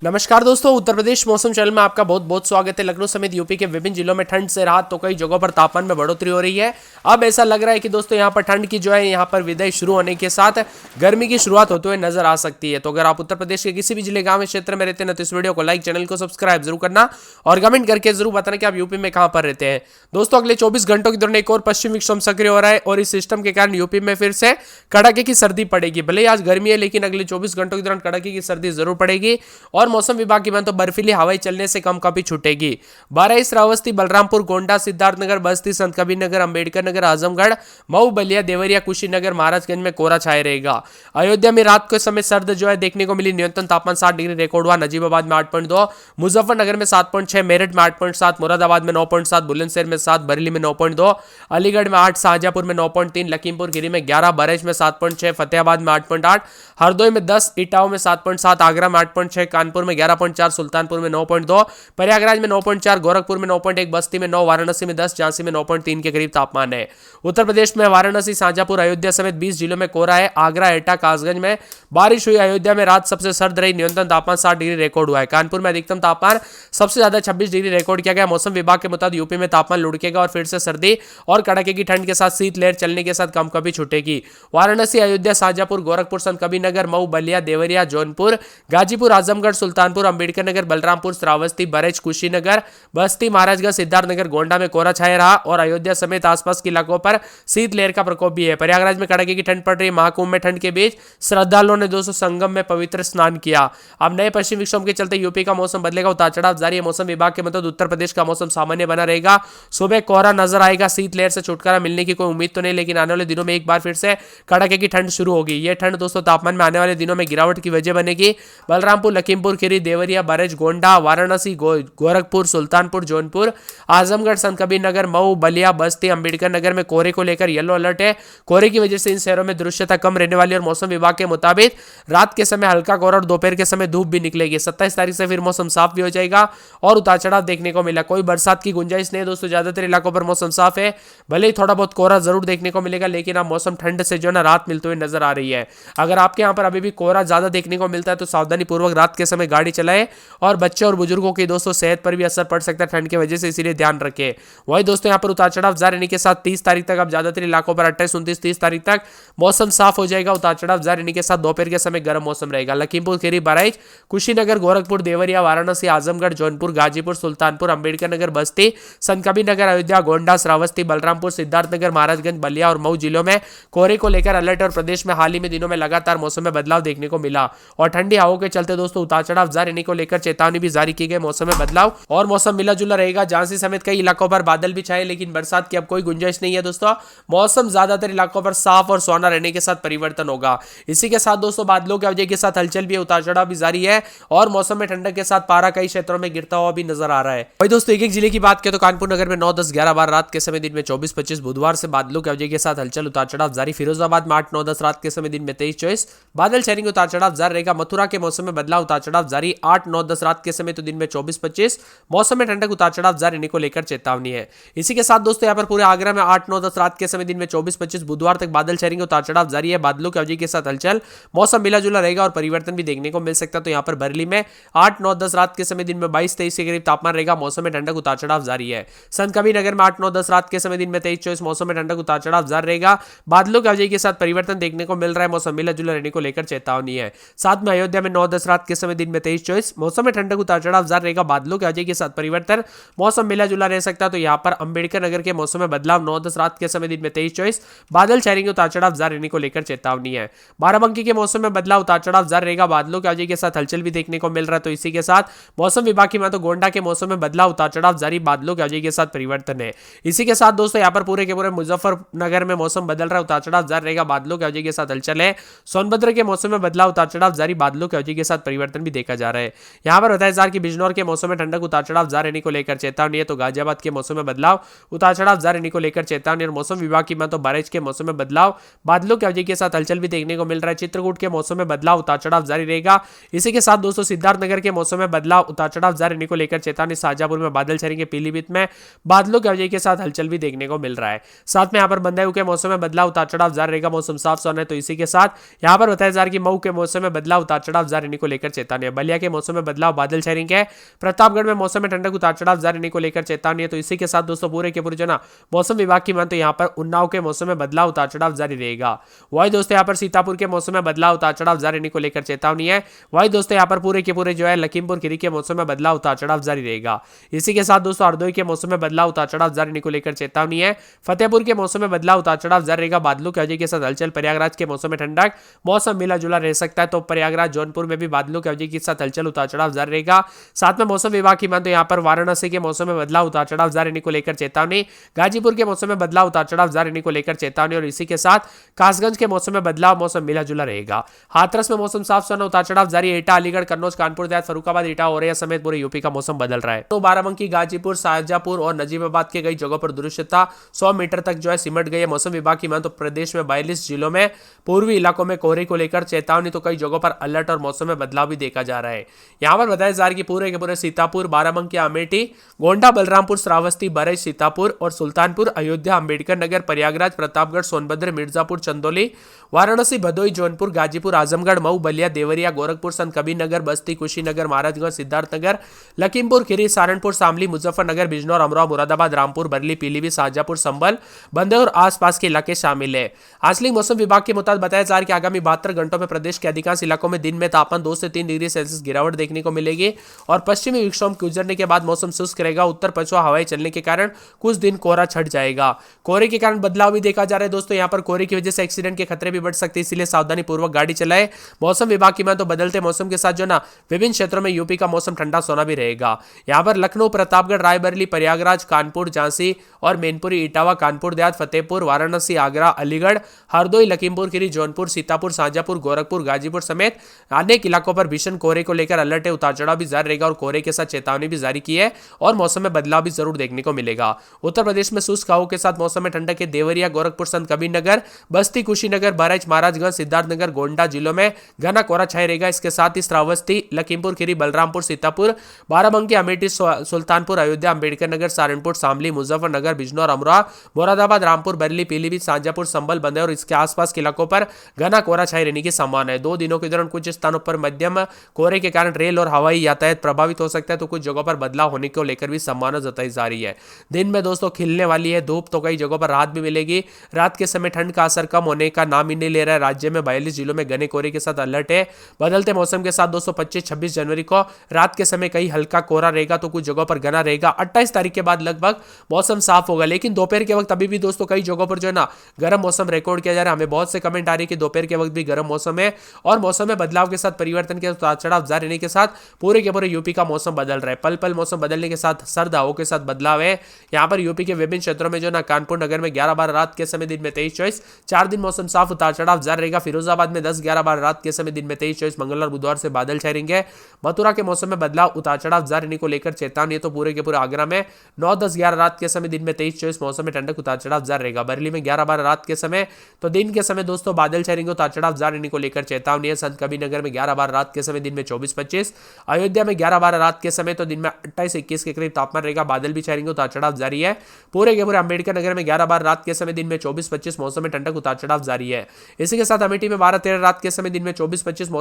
नमस्कार दोस्तों, उत्तर प्रदेश मौसम चैनल में आपका बहुत बहुत स्वागत है। लखनऊ समेत यूपी के विभिन्न जिलों में ठंड से राहत तो कई जगहों पर तापमान में बढ़ोतरी हो रही है। अब ऐसा लग रहा है कि दोस्तों यहाँ पर ठंड की जो है यहाँ पर विदाई शुरू होने के साथ गर्मी की शुरुआत होते हुए नजर आ सकती है। तो अगर आप उत्तर प्रदेश के किसी भी जिले गाँव क्षेत्र में रहते हैं तो इस वीडियो को लाइक, चैनल को सब्सक्राइब जरूर करना और कमेंट करके जरूर बताना कि आप यूपी में कहाँ पर रहते हैं। दोस्तों अगले 24 घंटों के दौरान एक और पश्चिमी विक्षोभ सक्रिय हो रहा है और इस सिस्टम के कारण यूपी में फिर से कड़ाके की सर्दी पड़ेगी। भले ही आज गर्मी है लेकिन अगले 24 घंटों के दौरान कड़ाके की सर्दी जरूर पड़ेगी और मौसम विभाग की तो बर्फीली हवाएं चलने से कम कभी छूटेगी। बाराई, श्रावस्ती, बलरामपुर, गोंडा, सिद्धार्थनगर, बस्ती, संत कबीरनगर, अंबेडकर नगर, आजमगढ़, मऊ, बलिया, देवरिया, कुशीनगर, महाराजगंज में कोहरा छाया रहेगा। अयोध्या में रात के समय सर्द जो है देखने को मिली। न्यूनतम तापमान 7 डिग्री रिकॉर्ड हुआ। नजीबाबाद में 8.2, मुजफ्फरनगर में 7.6, मेरठ में 8.7, मुरादाबाद में 9.7, बुलंदशहर में 7, बरेली में 9.2, अलीगढ़ में 8, शाहजहांपुर में 9.3, लखीमपुर खीरी में 11, बरेज में 7.6, फतेहाबाद में 8.8, हरदोई में 10, इटावा में 7.7, आगरा में 8.6, कानपुर में 11.4, सुल्तानपुर में 9.2, प्रयागराज में 9.4, गोरखपुर में 9.1, बस्ती में 9, वाराणसी में 10, झांसी में 9.3 के करीब तापमान है। उत्तर प्रदेश में वाराणसी, शाहजहांपुर, अयोध्या समेत 20 जिलों में कोहरा है। आगरा, एटा, कासगंज में बारिश हुई। अयोध्या में रात सबसे सर्द रही। न्यूनतम तापमान 7 डिग्री रिकॉर्ड हुआ है। कानपुर में अधिकतम तापमान सबसे ज्यादा 26 डिग्री रिकॉर्ड किया गया। मौसम विभाग के मुताबिक यूपी में तापमान लुढ़केगा और फिर से सर्दी और कड़ाके की ठंड के साथ शीतलहर चलने के साथ कम कभी छूटेगी। वाराणसी, अयोध्या, शाहजहांपुर, गोरखपुर, संत कबीरनगर, मऊ, बलिया, देवरिया, जौनपुर, गाजीपुर, आजमगढ़, सुल्तानपुर, अंबेडकर नगर, बलरामपुर, श्रावस्ती, बरेज, कुशीनगर, बस्ती, महाराजगंज, सिद्धार्थनगर, गोंडा में कोहरा छाया रहा और अयोध्या समेत आसपास के इलाकों पर शीतलहर का प्रकोप भी है। प्रयागराज में कड़ाके की ठंड पड़ रही। महाकुंभ में ठंड के बीच श्रद्धालुओं ने दोस्तों संगम में पवित्र स्नान किया। अब नए पश्चिम विक्षोभ के चलते यूपी का मौसम बदलेगा, उतार चढ़ाव जारी है। मौसम विभाग के मुताबिक उत्तर प्रदेश का मौसम सामान्य बना रहेगा। सुबह कोहरा नजर आएगा। शीतलहर से छुटकारा मिलने की कोई उम्मीद तो नहीं, लेकिन आने वाले दिनों में एक बार फिर से कड़ाके की ठंड शुरू होगी। यह ठंड दोस्तों तापमान में आने वाले दिनों में गिरावट की वजह बनेगी। बलरामपुर, लखीमपुर खीरी, देवरिया, बरेज, गोंडा, वाराणसी, गोरखपुर, सुल्तानपुर, जौनपुर, आजमगढ़, संत कबीरनगर, मऊ, बलिया, बस्ती, अंबेडकर नगर में कोहरे को लेकर येलो अलर्ट है। कोहरे की वजह से इन शहरों में दृश्यता कम रहने वाली और मौसम विभाग के मुताबिक रात के समय हल्का कोहरा और दोपहर के समय धूप भी निकलेगी। 27 तारीख से फिर मौसम साफ भी हो जाएगा और उतार चढ़ाव देखने को मिला। कोई बरसात की गुंजाइश नहीं दोस्तों, ज्यादातर इलाकों पर मौसम साफ है। भले ही थोड़ा बहुत कोहरा जरूर देखने को मिलेगा, लेकिन अब मौसम ठंड से जो है राहत मिलते हुए नजर आ रही है। अगर आपके यहाँ पर अभी भी कोहरा ज्यादा देखने को मिलता है तो सावधानी पूर्वक रात के समय गाड़ी चलाएं और बच्चे और बुजुर्गों की दोस्तों सेहत पर भी असर पड़ सकता है ठंड की वजह से, इसीलिए ध्यान रखें। वही दोस्तों यहाँ पर उतार चढ़ाव जारी रहने के साथ 30 तारीख तक अब ज्यादातर इलाकों पर 28, 29, 30 तारीख तक मौसम साफ हो जाएगा। उतार चढ़ाव जारी रहने के साथ दोपहर के समय गर्म मौसम रहेगा। लखीमपुर खीरी, बहराइच, कुशीनगर, गोरखपुर, देवरिया, वाराणसी, आजमगढ़, जौनपुर, गाजीपुर, सुल्तानपुर, अंबेडकर नगर, बस्ती, संत कबीरनगर, अयोध्या, गोंडा, श्रावस्ती, बलरामपुर, सिद्धार्थनगर, महाराजगंज, बलिया और मऊ जिलों में कोहरे को लेकर अलर्ट और प्रदेश में हाल ही में दिनों में लगातार मौसम में बदलाव देखने को मिला और ठंडी हवाओं के चलते दोस्तों उतार चढ़ाव जारी रहने को लेकर चेतावनी भी जारी की गई। मौसम में बदलाव और मौसम मिला जुला रहेगा। झांसी समेत कई इलाकों पर बादल भी छाए, लेकिन बरसात की अब कोई गुंजाइश नहीं है दोस्तों। मौसम ज्यादातर इलाकों पर साफ और सुहाना रहने के साथ परिवर्तन होगा। इसी के साथ दोस्तों बादलों की वजह के साथ हलचल भी, उतार चढ़ाव भी जारी है और मौसम में ठंडक के साथ पारा कई क्षेत्रों में गिरता हुआ भी नजर आ रहा है। वही दोस्तों एक एक जिले की बात करें तो कानपुर नगर में 9, 10, 11 बार रात के समय, दिन में 24, 25, बुधवार से बादलों की वजह के साथ हलचल, उतार चढ़ाव जारी। फिरोजाबाद में 8, 9, 10 रात के समय, दिन में 23, 24 बादल छाएंगे, उतार चढ़ाव जारी रहेगा। मथुरा के मौसम में बदलाव, उतार चढ़ाव जारी। 8, 9, 10 रात के समय तो दिन में 24, 25 मौसम में ठंडक, उतार चढ़ाव जारी रहने को लेकर चेतावनी है। इसी के साथ दोस्तों यहाँ पर पूरे आगरा में 8, 9, 10 रात के समय, दिन में 24, 25 बुधवार तक बादल छाएंगे, उतार चढ़ाव जारी है। बादलों की वजह के साथ हलचल, मौसम मिला जुला रहेगा और परिवर्तन भी देखने को मिल सकता है। तो यहाँ पर बरेली में 8, 9, 10 रात के समय, दिन में 22, 23 के करीब तापमान रहेगा। मौसम में ठंडक, उतार चढ़ाव जारी है। संत कबीरनगर में 8, 9, 10 रात के समय, दिन में 23, 24 मौसम में ठंडक, उतार चढ़ाव जारी रहेगा। बादलों की वजह के साथ परिवर्तन देखने को मिल रहा है। मौसम मिला जुला रहने को लेकर चेतावनी है। साथ में अयोध्या में 9, 10 रात के समय, दिन में 23, 24 मौसम में ठंडक, उतार चढ़ाव जारी रहेगा। बादलों की वजह के साथ परिवर्तन, मौसम मिला जुला रह सकता है। तो यहाँ पर अंबेडकर नगर के मौसम में बदलाव, 9, 10 रात के समय, दिन में 23, 24 बादल छाएंगे, उतार चढ़ाव जारी रहने को लेकर चेतावनी है। बाराबंकी के मौसम में बदलाव, उतार चढ़ाव जारी रहेगा। बादलों की वजह के साथ हलचल भी देखने को मिल रहा है। तो इसी के साथ मौसम विभाग की माने तो गोंडा के मौसम में बदलाव, उतार चढ़ाव जारी, बादलों की वजह के साथ परिवर्तन है। इसी के साथ दोस्तों यहाँ पर पूरे के पूरे मुजफ्फरनगर में मौसम बदल रहा है, उतार चढ़ाव जारी रहेगा। बादलों की वजह के साथ हलचल है। सोनभद्र के मौसम में बदलाव, उतार चढ़ाव जारी, बादलों की वजह के साथ परिवर्तन भी देखा जा रहा है। यहाँ पर बताया जा रहा है कि बिजनौर के मौसम में ठंडक, उतार चढ़ाव जारी रहने को लेकर चेतावनी है। तो गाजियाबाद के मौसम में बदलाव, उतार चढ़ाव जारी रहने को लेकर चेतावनी और मौसम विभाग की माने तो बरेज के मौसम में बदलाव, बादलों की वजह के साथ हलचल भी देखने को मिल रहा है। चित्रकूट के मौसम में बदलाव, उतार चढ़ाव जारी रहेगा। इसी के साथ दोस्तों सिद्धार्थनगर के मौसम में बदलाव, उतार चढ़ाव जारी रहने को लेकर चेतावनी। शाहजहांपुर में बादल छाएंगे, पीलीभीत में बादलों की वजह के साथ हलचल भी देखने को मिल रहा है। साथ में यहाँ पर बंदायूं के मौसम में बदलाव, उतार चढ़ाव जारी रहेगा। मौसम साफ सुहाना है। तो इसी के साथ यहाँ पर बताया जा रहा है कि मऊ के मौसम में बदलाव, उतार चढ़ाव जारी रहने को लेकर चेतावनी हैं। बलिया के मौसम में बदलाव, बादल छाए रहेंगे। प्रतापगढ़ में मौसम में ठंडक उतार चढ़ाव जारी रहने को लेकर चेतावनी है। तो इसी के साथ दोस्तों पूरे के पूरे जो ना मौसम विभाग की मान तो यहाँ पर उन्नाव के मौसम में बदलाव उतार चढ़ाव जारी रहेगा। वही दोस्तों यहाँ पर सीतापुर के मौसम में बदलाव उतार चढ़ाव जारी रहने को लेकर चेतावनी है। वही दोस्तों यहाँ पर पूरे के पूरे जो है लखीमपुर खीरी के मौसम में बदलाव उतार चढ़ाव जारी रहेगा। इसी के साथ दोस्तों हरदोई के मौसम में बदलाव उतार चढ़ाव जारी रहने को लेकर चेतावनी है। फतेहपुर के मौसम में बदलाव उतार चढ़ाव जारी रहेगा। बादलों की वजह के साथ हलचल। प्रयागराज के मौसम में ठंडक, मौसम मिला जुला रह सकता है। तो प्रयागराज जौनपुर में भी बादलों की वजह के साथ हलचल, उतार चढ़ाव जारी रहेगा। साथ में मौसम विभाग की मान तो यहाँ पर वाराणसी के मौसम में बदलाव उतार चढ़ाव जारी रहने को लेकर चेतावनी। गाजीपुर के मौसम में बदलाव उतार चढ़ाव जारी रहने को लेकर चेतावनी। और इसी के साथ कासगंज के मौसम में बदलाव, मौसम मिला जुला रहेगा। हाथरस में मौसम साफ सुहाना, उतार चढ़ाव जारी। एटा, अलीगढ़, कन्नौज, कानपुर देहात, फर्रुखाबाद, इटा, औरैया समेत पूरे यूपी का मौसम बदल रहा है। तो बाराबंकी, गाजीपुर, शाहजहांपुर और नजीबाबाद के कई जगहों पर दृश्यता 100 मीटर तक जो है सिमट गई है। मौसम विभाग की मान तो प्रदेश में 42 जिलों में पूर्वी इलाकों में कोहरे को लेकर चेतावनी। तो कई जगहों पर अलर्ट और मौसम में बदलाव भी देखा जा रहा है। यहाँ पर बताया जा रहा है कि पूरे के पूरे सीतापुर, बाराबंकी, अमेठी, गोंडा, बलरामपुर, श्रावस्ती, बरई, सीतापुर और सुल्तानपुर, अयोध्या, अंबेडकर नगर, प्रयागराज, प्रतापगढ़, सोनभद्र, मिर्जापुर, चंदौली, वाराणसी, भदोई, जौनपुर, गाजीपुर, आजमगढ़, मऊ, बलिया, देवरिया, गोरखपुर, संत कबीरनगर, बस्ती, कुशीनगर, महाराजगंज, सिद्धार्थनगर, लखीमपुर खीरी, सहारनपुर, शामली, मुजफ्फरनगर, बिजनौर, अमरोहा, मुरादाबाद, रामपुर, बरली, पीलीभीत, शाहजहांपुर, संभल, बंदर और आसपास के इलाके शामिल है। आंचलिक मौसम विभाग के मुताबिक बताया जा रहा है कि आगामी 72 घंटों में प्रदेश के अधिकांश इलाकों में दिन में तापमान 2 से 3 डिग्री सेल्सियस गिरावट देखने को मिलेगी। और पश्चिमी विक्षोभ के गुजरने के बाद मौसम शुष्क रहेगा। उत्तर पछुआ हवाएं चलने के कारण कुछ दिन कोहरा छट जाएगा। कोहरे के कारण बदलाव भी देखा जा रहा है दोस्तों। यहाँ पर कोहरे की वजह से एक्सीडेंट के खतरे भी बढ़ सकते हैं, इसलिए सावधानी पूर्वक गाड़ी चलाए। मौसम विभाग की मान तो बदलते मौसम के साथ जो ना विभिन्न क्षेत्रों में यूपी का मौसम ठंडा सोना भी रहेगा। यहाँ पर लखनऊ, प्रतापगढ़, रायबरेली, प्रयागराज, कानपुर, झांसी और मैनपुरी, इटावा, कानपुर देहात, फतेहपुर, वाराणसी, आगरा, अलीगढ़, हरदोई, लखीमपुर खीरी, जौनपुर, सीतापुर, शाहजहांपुर, गोरखपुर, गाजीपुर समेत अनेक इलाकों पर भीषण कोहरे को लेकर अलर्ट है। उतार चढ़ाव भी जारी रहेगा और कोहरे के साथ चेतावनी भी जारी की है और मौसम में बदलाव भी जरूर देखने को मिलेगा। उत्तर प्रदेश में शुष्क हवाओं के साथ मौसम में ठंडक के देवरिया, गोरखपुर, संत कबीरनगर, बस्ती, कुशीनगर, बहराइच, महाराजगंज, सिद्धार्थनगर, गोंडा जिलों में घना कोहरा छाया रहेगा। इसके साथ ही श्रावस्ती, लखीमपुर खीरी, बलरामपुर, सीतापुर, बाराबंकी, अमेठी, सुल्तानपुर, अयोध्या, अंबेडकर नगर, सहारनपुर, शामली, मुजफ्फरनगर, बिजनौर, अमरोहा, मुरादाबाद, रामपुर, बरेली, पीलीभीत, शाहजहांपुर, संभल, बंदर और इसके आसपास के इलाकों पर घना कोहरा छाए रहने की संभावना है। 2 दिनों के दौरान कुछ स्थानों पर मध्यम कोहरे के कारण रेल और हवाई यातायात प्रभावित हो सकता है। तो कुछ जगहों पर बदलाव होने को लेकर भी संभावना जताई जा रही है। दिन में दोस्तों खिलने वाली है धूप, तो कई जगहों पर राहत भी मिलेगी। रात के समय ठंड का असर कम होने का नाम ही नहीं ले रहा है। राज्य में 42 जिलों में घने कोहरे के साथ अलर्ट है। बदलते मौसम के साथ दोस्तों 25-26 जनवरी को रात के समय कहीं हल्का कोहरा रहेगा, तो कुछ जगहों पर घना रहेगा। 28 तारीख के बाद लगभग मौसम साफ होगा, लेकिन दोपहर के वक्त अभी भी दोस्तों कई जगहों पर जो है ना गर्म मौसम रिकॉर्ड किया जा रहा है। हमें बहुत से कमेंट आ रही है कि दोपहर के वक्त भी गर्म मौसम है और मौसम में बदलाव के साथ परिवर्तन के उतार चढ़ाव जारी रहने के साथ पूरे के पूरे यूपी का मौसम बदल रहा है। पल पल मौसम बदलने के साथ सर्द हवाओं के साथ बदलाव है। यहाँ पर यूपी के विभिन्न क्षेत्रों में जो ना कानपुर नगर में 11-12 रात के समय, दिन में 23-24, 4 दिन मौसम साफ, उतार चढ़ाव जारी रहेगा। फिरोजाबाद में 10-11-12 रात के समय, दिन में 23-24, मंगलवार बुधवार से बादल छाए रहेंगे। मथुरा के मौसम में बदलाव, उतार चढ़ाव जारी रहने को लेकर चेतावनी है। तो पूरे के पूरे आगरा में 9-10-11 रात के समय, दिन में 23-24, मौसम में ठंडक, उतार चढ़ाव जारी रहेगा। बरेली में 11-12 रात के समय, तो दिन के समय दोस्तों बादल छाए रहेंगे, उतार चढ़ाव जारी रहने को लेकर चेतावनी है। संत कबीरनगर में 11-12 रात के समय, दिन में 24-25, अयोध्या में 11-12 रात के समय, तो दिन में 28-21 के करीब तापमान रहेगा। बादल भी छाए रहेंगे, उतार चढ़ाव जारी है। पूरे के पूरे अंबेडकर नगर में 11-12 रात के समय, दिन में 24-25, मौसम में ठंडक, उतार चढ़ाव जारी है। इसी के साथ अमेठी में 12-13 रात के समय, दिन में 24-25